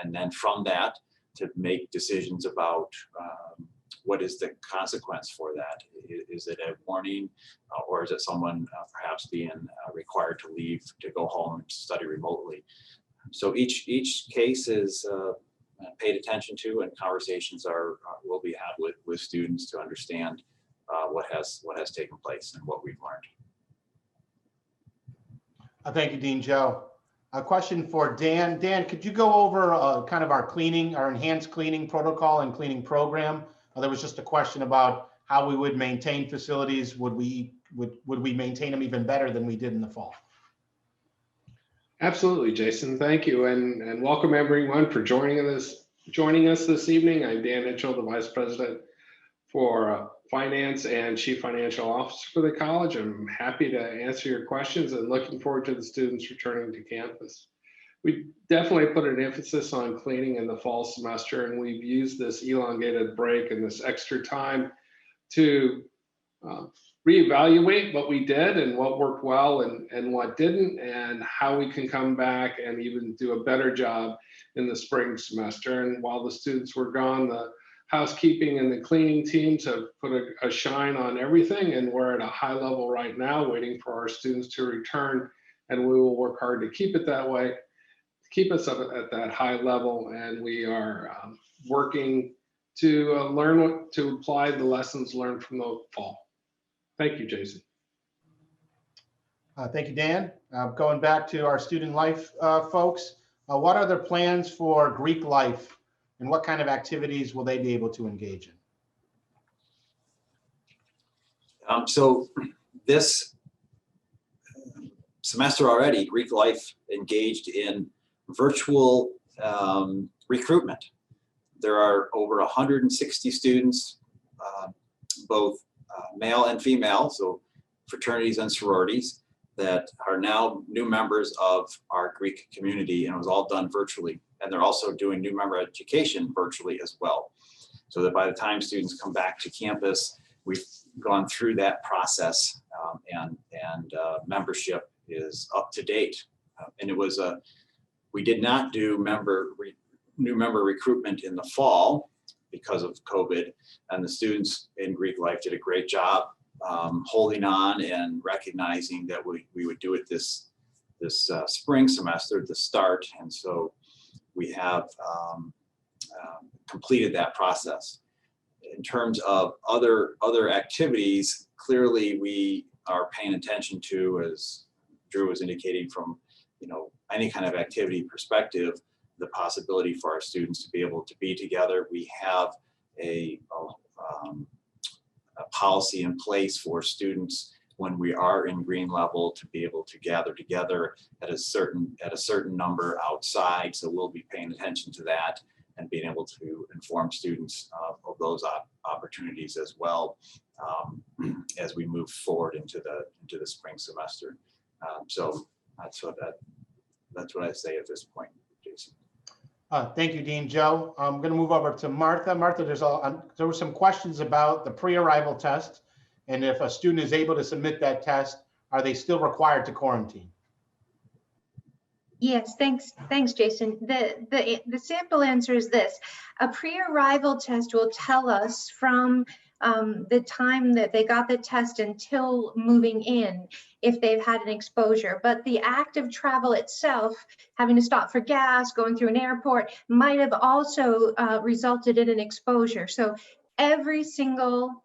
And then from that, to make decisions about what is the consequence for that. Is it a warning, or is it someone perhaps being required to leave to go home and study remotely? So each case is paid attention to, and conversations will be had with students to understand what has taken place and what we've learned. Thank you, Dean Joe. A question for Dan. Dan, could you go over kind of our enhanced cleaning protocol and cleaning program? There was just a question about how we would maintain facilities. Would we maintain them even better than we did in the fall? Absolutely, Jason. Thank you, and welcome everyone for joining us this evening. I'm Dan Mitchell, the Vice President for Finance and Chief Financial Officer for the college. I'm happy to answer your questions and looking forward to the students returning to campus. We definitely put an emphasis on cleaning in the fall semester, and we've used this elongated break and this extra time to reevaluate what we did and what worked well and what didn't, and how we can come back and even do a better job in the spring semester. And while the students were gone, the housekeeping and the cleaning teams have put a shine on everything, and we're at a high level right now waiting for our students to return, and we will work hard to keep it that way, keep us up at that high level. And we are working to to apply the lessons learned from the fall. Thank you, Jason. Thank you, Dan. Going back to our Student Life folks, what are their plans for Greek life, and what kind of activities will they be able to engage in? So this semester already, Greek Life engaged in virtual recruitment. There are over 160 students, both male and female, so fraternities and sororities, that are now new members of our Greek community, and it was all done virtually. And they're also doing new member education virtually as well. So that by the time students come back to campus, we've gone through that process, and membership is up to date. And it was we did not do new member recruitment in the fall because of COVID, and the students in Greek Life did a great job holding on and recognizing that we would do it this spring semester, the start. And so we have completed that process. In terms of other activities, clearly we are paying attention to, as Drew was indicating, from any kind of activity perspective, the possibility for our students to be able to be together. We have a policy in place for students when we are in green level to be able to gather together at a certain number outside. So we'll be paying attention to that and being able to inform students of those opportunities as well as we move forward into the spring semester. So that's what I say at this point, Jason. Thank you, Dean. Joe, I'm going to move over to Martha. Martha, there were some questions about the pre-arrival test, and if a student is able to submit that test, are they still required to quarantine? Yes, thanks, Jason. The simple answer is this: a pre-arrival test will tell us from the time that they got the test until moving in if they've had an exposure. But the act of travel itself, having to stop for gas, going through an airport, might have also resulted in an exposure. So every single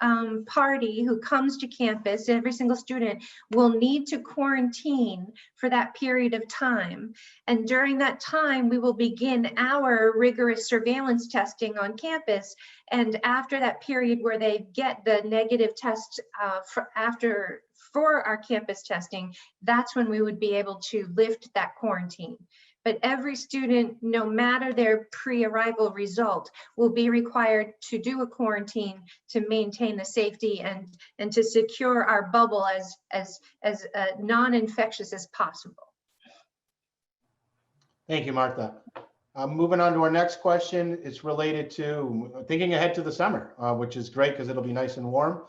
party who comes to campus, every single student will need to quarantine for that period of time. And during that time, we will begin our rigorous surveillance testing on campus. And after that period where they get the negative test for our campus testing, that's when we would be able to lift that quarantine. But every student, no matter their pre-arrival result, will be required to do a quarantine to maintain the safety and to secure our bubble as non-infectious as possible. Thank you, Martha. Moving on to our next question. It's related to thinking ahead to the summer, which is great because it'll be nice and warm.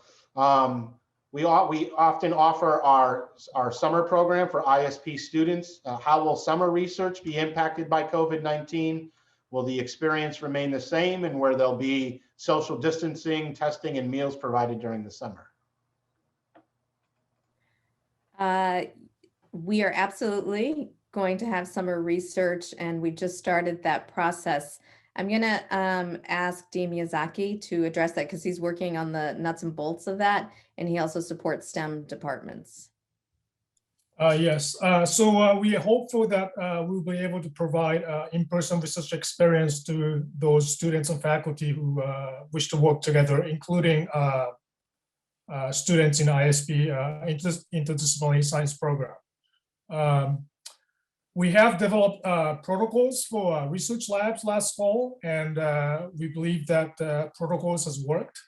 We often offer our summer program for ISP students. How will summer research be impacted by COVID-19? Will the experience remain the same, and where there'll be social distancing, testing, and meals provided during the summer? We are absolutely going to have summer research, and we just started that process. I'm going to ask Dean Miyazaki to address that because he's working on the nuts and bolts of that, and he also supports STEM departments. Yes, so we are hopeful that we'll be able to provide in-person research experience to those students and faculty who wish to work together, including students in ISP, interdisciplinary science program. We have developed protocols for research labs last fall, and we believe that protocols has worked.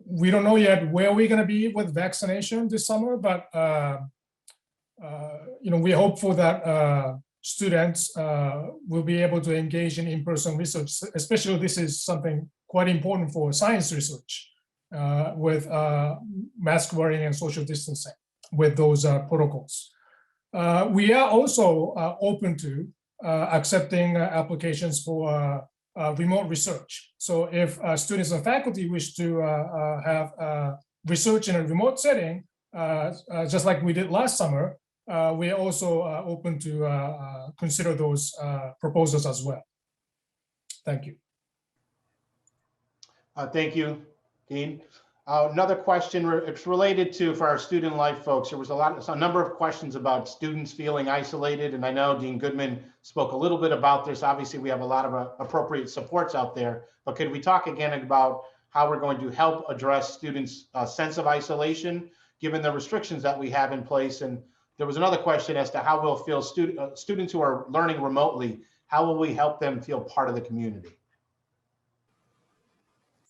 We don't know yet where we're going to be with vaccination this summer, but we're hopeful that students will be able to engage in in-person research. Especially, this is something quite important for science research with mask wearing and social distancing with those protocols. We are also open to accepting applications for remote research. So if students and faculty wish to have research in a remote setting, just like we did last summer, we are also open to consider those proposals as well. Thank you. Thank you, Dean. Another question, it's related to, for our student life folks, there was a number of questions about students feeling isolated, and I know Dean Goodman spoke a little bit about this. Obviously, we have a lot of appropriate supports out there, but could we talk again about how we're going to help address students' sense of isolation, given the restrictions that we have in place? And there was another question as to how we'll feel students who are learning remotely, how will we help them feel part of the community?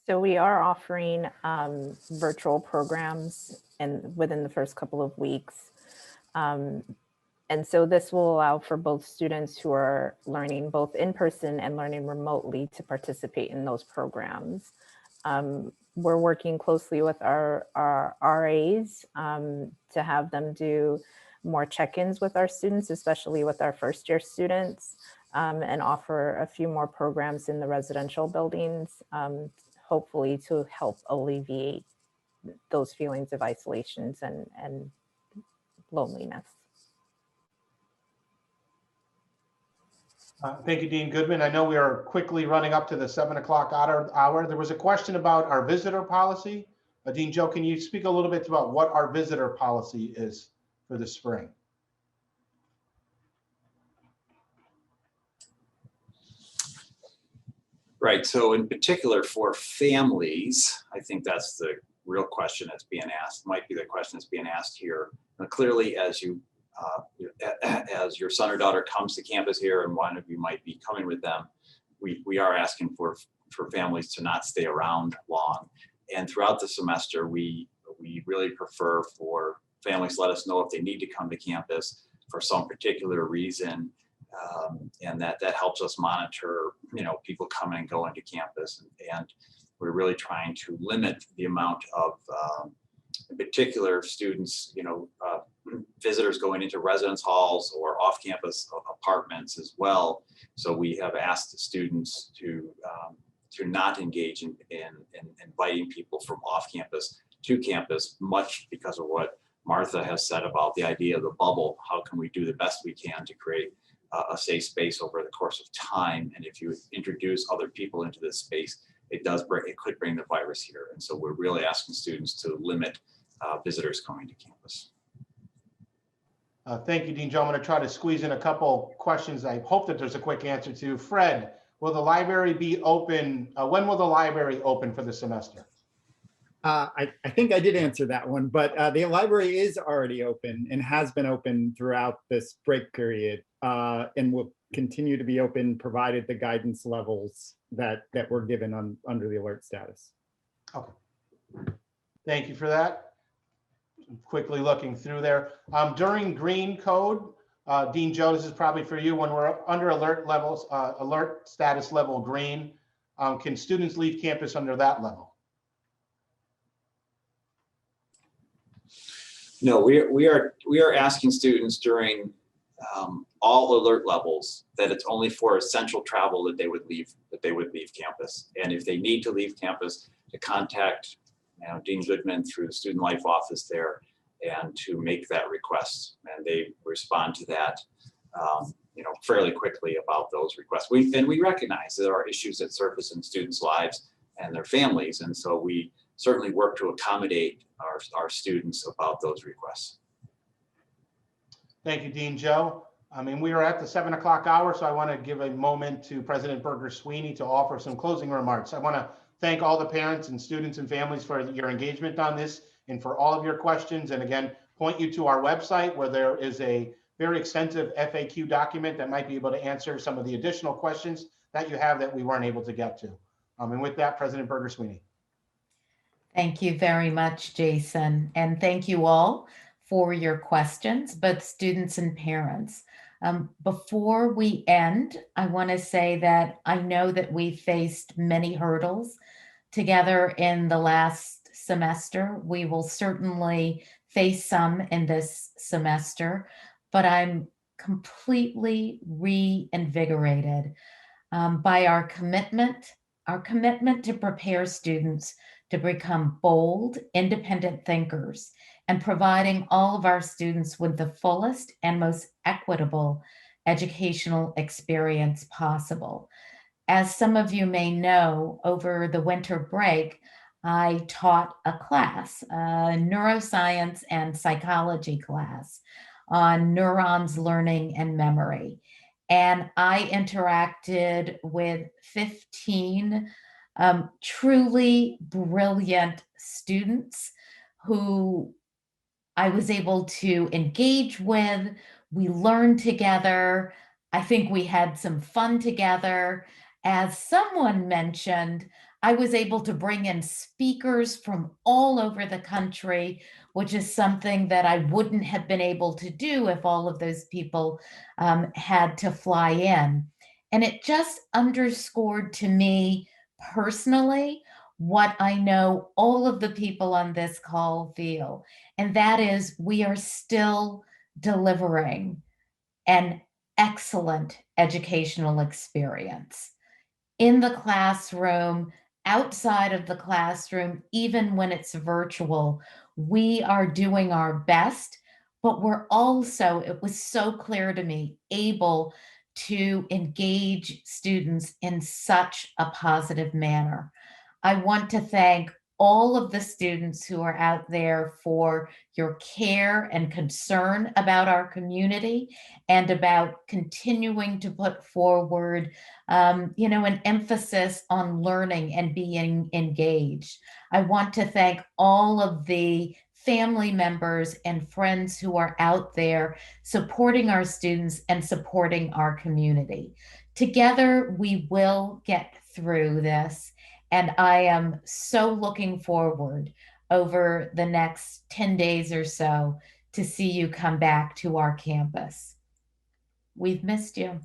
So we are offering virtual programs within the first couple of weeks. And so this will allow for both students who are learning both in person and learning remotely to participate in those programs. We're working closely with our RAs to have them do more check-ins with our students, especially with our first year students, and offer a few more programs in the residential buildings, hopefully to help alleviate those feelings of isolations and loneliness. Thank you, Dean Goodman. I know we are quickly running up to the 7 o'clock hour. There was a question about our visitor policy. Dean Joe, can you speak a little bit about what our visitor policy is for the spring? Right. So in particular for families, I think that's the real question that's being asked, might be the question that's being asked here. Now, clearly, as your son or daughter comes to campus here and one of you might be coming with them, we are asking for families to not stay around long. And throughout the semester, we really prefer for families to let us know if they need to come to campus for some particular reason. And that helps us monitor, people coming and going to campus. And we're really trying to limit the amount of, in particular, students, visitors going into residence halls or off-campus apartments as well. So we have asked the students to not engage in inviting people from off-campus to campus, much because of what Martha has said about the idea of the bubble. How can we do the best we can to create a safe space over the course of time? And if you introduce other people into this space, it could bring the virus here. And so we're really asking students to limit visitors coming to campus. Thank you, Dean Joe. I'm going to try to squeeze in a couple questions. I hope that there's a quick answer to. Fred, will the library be open? When will the library open for the semester? I think I did answer that one, but the library is already open and has been open throughout this break period, and will continue to be open provided the guidance levels that were given under the alert status. Okay. Thank you for that. Quickly looking through there. During green code, Dean Joe, this is probably for you. When we're under alert levels, alert status level green, can students leave campus under that level? No, we are asking students during all alert levels that it's only for essential travel that they would leave campus. And if they need to leave campus, to contact Dean Goodman through the student life office there and to make that request. And they respond to that fairly quickly about those requests. We recognize there are issues that surface in students' lives and their families. And so we certainly work to accommodate our students about those requests. Thank you, Dean Joe. We are at the 7 o'clock hour, so I want to give a moment to President Berger-Sweeney to offer some closing remarks. I want to thank all the parents and students and families for your engagement on this and for all of your questions. And again, point you to our website where there is a very extensive FAQ document that might be able to answer some of the additional questions that you have that we weren't able to get to. And with that, President Berger-Sweeney. Thank you very much, Jason. And thank you all for your questions, both students and parents. Before we end, I want to say that I know that we faced many hurdles together in the last semester. We will certainly face some in this semester, but I'm completely reinvigorated by our commitment to prepare students to become bold, independent thinkers, and providing all of our students with the fullest and most equitable educational experience possible. As some of you may know, over the winter break, I taught a class, a neuroscience and psychology class on neurons, learning, and memory. And I interacted with 15 truly brilliant students who I was able to engage with. We learned together. I think we had some fun together. As someone mentioned, I was able to bring in speakers from all over the country, which is something that I wouldn't have been able to do if all of those people had to fly in. And it just underscored to me personally what I know all of the people on this call feel, and that is we are still delivering an excellent educational experience in the classroom, outside of the classroom, even when it's virtual. We are doing our best, but we're also, it was so clear to me, able to engage students in such a positive manner. I want to thank all of the students who are out there for your care and concern about our community and about continuing to put forward an emphasis on learning and being engaged. I want to thank all of the family members and friends who are out there supporting our students and supporting our community. Together, we will get through this. And I am so looking forward over the next 10 days or so to see you come back to our campus. We've missed you.